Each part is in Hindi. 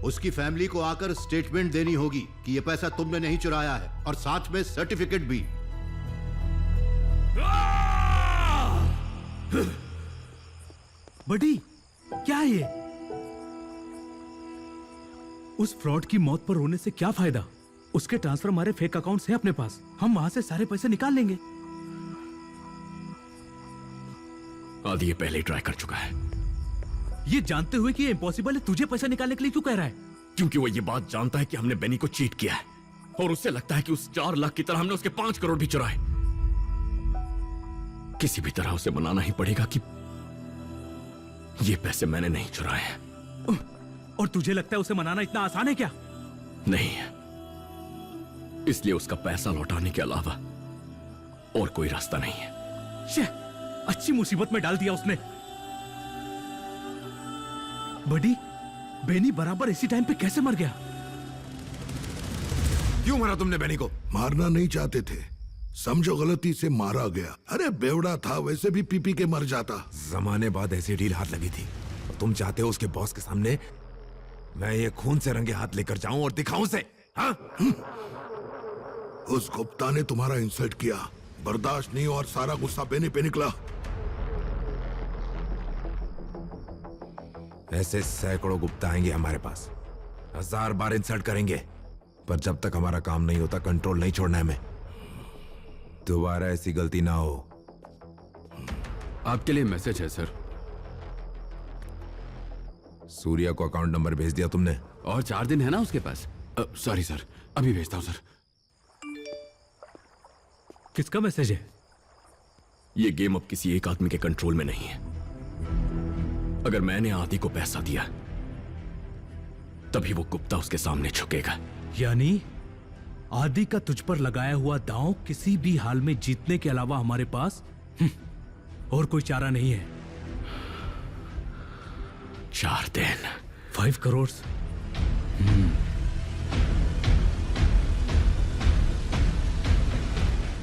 उसकी फैमिली को आकर स्टेटमेंट देनी होगी कि यह पैसा तुमने नहीं चुराया है, और साथ में सर्टिफिकेट भी। बड़ी क्या है ये? उस फ्रॉड की मौत पर रोने से क्या फायदा? उसके ट्रांसफर हमारे फेक अकाउंट्स हैं अपने पास, हम वहां से सारे पैसे निकाल लेंगे। आदि ये पहले ही ट्राई कर चुका है। ये जानते हुए कि ये इम्पॉसिबल है, तुझे पैसा निकालने के लिए क्यों कह रहा है? क्योंकि वो ये बात जानता है कि हमने बेनी को चीट किया है, और उससे लगता है कि उस 4 लाख की तरह हमने उसके 5 करोड़ भी चुराए। किसी भी तरह उसे मनाना ही पड़ेगा कि ये पैसे मैंने नहीं चुराए हैं। और तुझे लगता है उसे मनाना इतना आसान है क्या? नहीं है, इसलिए उसका पैसा लौटाने के अलावा और कोई रास्ता नहीं है। शे, अच्छी मुसीबत में डाल दिया उसने। बड़ी, बेनी बराबर इसी टाइम पे कैसे मर गया? क्यों मारा तुमने बेनी को? मारना नहीं चाहते थे, समझो गलती से मारा गया। अरे बेवड़ा था, वैसे भी पी के मर जाता। जमाने बाद ऐसी डील हाथ लगी थी। तुम चाहते हो उसके बॉस के सामने मैं ये खून से रंगे हाथ लेकर जाऊं और दिखाऊं उसे? हाँ? उस गुप्ता ने तुम्हारा इंसल्ट किया, बर्दाश्त नहीं, और सारा गुस्सा बेनी पे निकला। ऐसे सैकड़ों गुप्ता आएंगे हमारे पास, 1000 बार इंसल्ट करेंगे, पर जब तक हमारा काम नहीं होता कंट्रोल नहीं छोड़ना है हमें। दोबारा ऐसी गलती ना हो। आपके लिए मैसेज है सर। सूर्या को अकाउंट नंबर भेज दिया तुमने? और 4 दिन है ना उसके पास। सॉरी सर, अभी भेजता हूं सर। किसका मैसेज है? ये गेम अब किसी एक आदमी के कंट्रोल में नहीं है। अगर मैंने आदि को पैसा दिया तभी वो गुप्ता उसके सामने झुकेगा। यानी आदि का तुझ पर लगाया हुआ दांव किसी भी हाल में जीतने के अलावा हमारे पास और कोई चारा नहीं है। 4 दिन, 5 करोड़।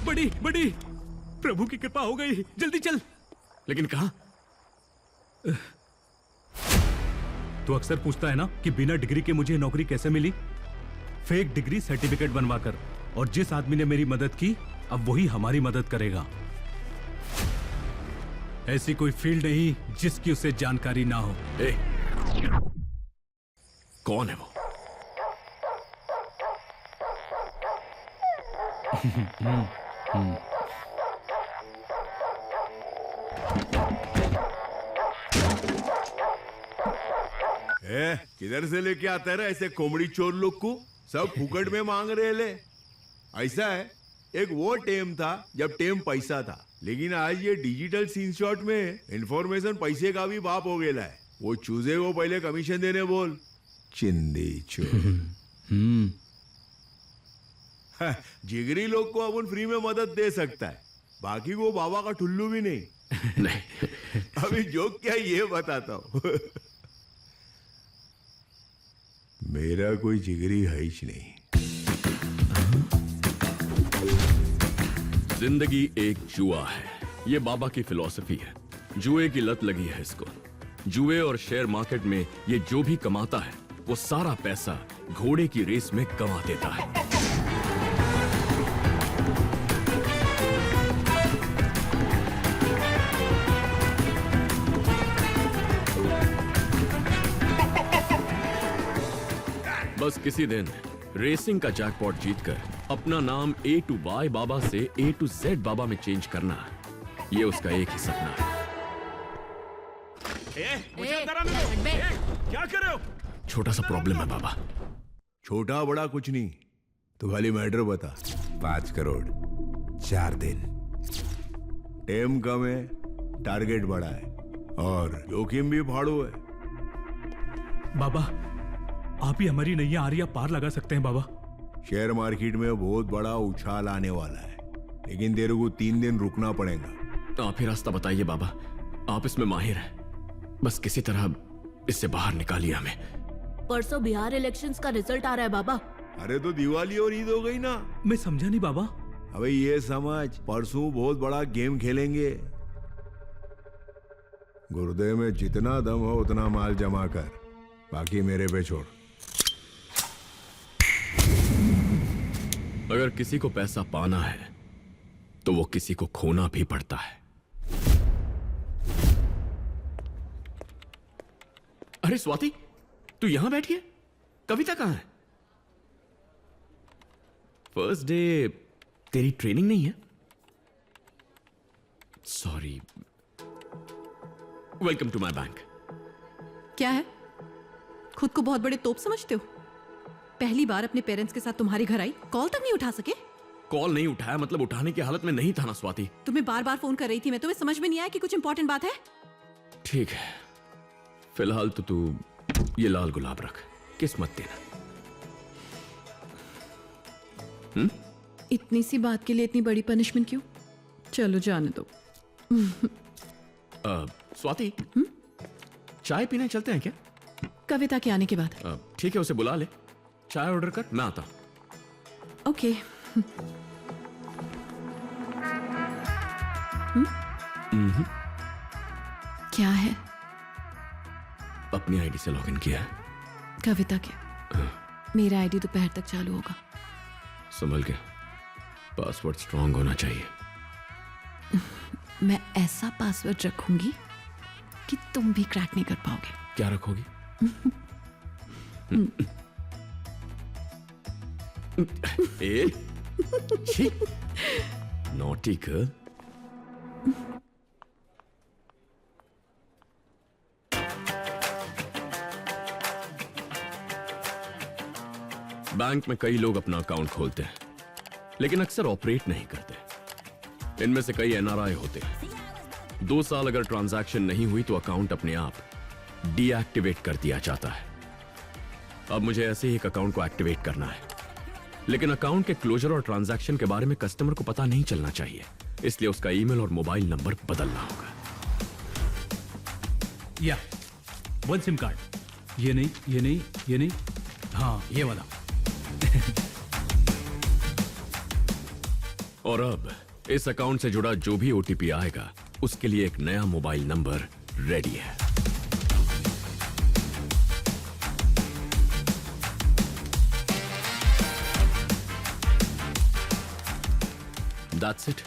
बड़ी बड़ी, प्रभु की कृपा हो गई, जल्दी चल। लेकिन कहां? तू अक्सर पूछता है ना कि बिना डिग्री के मुझे नौकरी कैसे मिली? फेक डिग्री सर्टिफिकेट बनवाकर। और जिस आदमी ने मेरी मदद की, अब वही हमारी मदद करेगा। ऐसी कोई फील्ड नहीं जिसकी उसे जानकारी ना हो। ए, कौन है वो? किधर से लेके आता है ऐसे कोमड़ी चोर लोग को? सब फुकट में मांग रहे ले। ऐसा है, एक वो टेम था जब टेम पैसा था, लेकिन आज ये डिजिटल स्क्रीनशॉट में इंफॉर्मेशन पैसे का भी बाप हो गया है। वो चूजे को पहले कमीशन देने बोल, चिंदी चोर। जिगरी लोग को अपन फ्री में मदद दे सकता है, बाकी को बाबा का ठुल्लू भी नहीं। नहीं। अभी जोक क्या ये बताता हूं। मेरा कोई जिगरी है ही नहीं। जिंदगी एक जुआ है, ये बाबा की फिलॉसफी है। जुए की लत लगी है इसको। जुए और शेयर मार्केट में ये जो भी कमाता है वो सारा पैसा घोड़े की रेस में कमा देता है। बस किसी दिन रेसिंग का जैकपॉट जीतकर अपना नाम A to Y बाबा से A to Z बाबा में चेंज करना, ये उसका एक ही सपना है। मुझे अंदर आने दो। क्या कर रहे हो? छोटा सा प्रॉब्लम है बाबा। छोटा बड़ा कुछ नहीं, तो खाली मैटर बता। 5 करोड़, 4 दिन। टेम कम है, टारगेट बड़ा है, और जोखिम भी फाड़ू है। बाबा, आप ही हमारी नैया आरिया पार लगा सकते हैं बाबा। शेयर मार्केट में बहुत बड़ा उछाल आने वाला है, लेकिन तेरे को 3 दिन रुकना पड़ेगा। आप ही रास्ता बताइए बाबा, आप इसमें माहिर हैं। बस किसी तरह इससे बाहर निकालिए हमें। परसों बिहार इलेक्शंस का रिजल्ट आ रहा है बाबा। अरे तो दिवाली और ईद हो गई ना। मैं समझा नहीं बाबा। अबे ये समझ, परसों बहुत बड़ा गेम खेलेंगे। गुर्दे में जितना दम हो उतना माल जमा कर, बाकी मेरे पे छोड़। अगर किसी को पैसा पाना है तो वो किसी को खोना भी पड़ता है। अरे स्वाति, तू यहां बैठी है? कविता कहां है? फर्स्ट डे तेरी ट्रेनिंग नहीं है? Sorry. Welcome to my bank. क्या है? खुद को बहुत बड़े तोप समझते हो? पहली बार अपने पेरेंट्स के साथ तुम्हारे घर आई, कॉल तक नहीं उठा सके? कॉल नहीं उठाया मतलब उठाने की हालत में नहीं था ना स्वाति। तुम्हें बार बार फोन कर रही थी मैं, तुम्हें समझ में नहीं आया कि कुछ इंपॉर्टेंट बात है? ठीक है, फिलहाल तो तू ये लाल गुलाब रख, किस्मत देना। इतनी सी बात के लिए इतनी बड़ी पनिशमेंट क्यों? चलो जाने दो। स्वाति, चाय पीने चलते हैं क्या? कविता के आने के बाद। ठीक है, उसे बुला ले, चाय ऑर्डर कर, मैं आता। ओके। क्या है? अपनी आईडी से लॉगिन किया है। कविता के। मेरा आईडी दोपहर तक चालू होगा। संभल के, पासवर्ड स्ट्रांग होना चाहिए। मैं ऐसा पासवर्ड रखूंगी कि तुम भी क्रैक नहीं कर पाओगे। क्या रखोगी? ए, छी, नॉटी गर्ल। बैंक में कई लोग अपना अकाउंट खोलते हैं लेकिन अक्सर ऑपरेट नहीं करते। इनमें से कई एनआरआई होते हैं। 2 साल अगर ट्रांजैक्शन नहीं हुई तो अकाउंट अपने आप डीएक्टिवेट कर दिया जाता है। अब मुझे ऐसे ही एक अकाउंट को एक्टिवेट करना है, लेकिन अकाउंट के क्लोजर और ट्रांजैक्शन के बारे में कस्टमर को पता नहीं चलना चाहिए, इसलिए उसका ईमेल और मोबाइल नंबर बदलना होगा। या 1 सिम कार्ड। ये नहीं, ये नहीं, ये नहीं, हाँ ये वाला। और अब इस अकाउंट से जुड़ा जो भी ओटीपी आएगा उसके लिए एक नया मोबाइल नंबर रेडी है। That's it.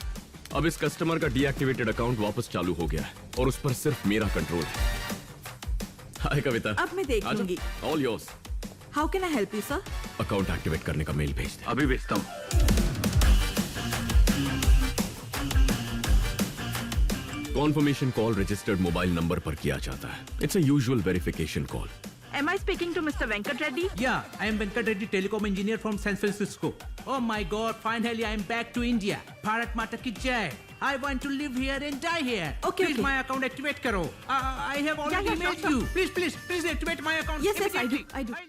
अब इस कस्टमर का डीएक्टिवेटेड अकाउंट वापस चालू हो गया है और उस पर सिर्फ मेरा कंट्रोल है। हाय कविता। अब मैं देख लूंगी। All yours. How can I help you sir? Account activate करने का मेल भेज दे। अभी भेजता हूँ। Conformation call registered mobile number पर किया जाता है। It's a usual verification call. Am I speaking to Mr. Venkat Reddy? Yeah, I am Venkat Reddy, telecom engineer from San Francisco. Oh my God, finally I am back to India. Bharat Mata ki jai. I want to live here and die here. Okay, please okay. my account activate karo. I have already Yeah, mailed sure. you. Please activate my account. Yes, I do. immediately.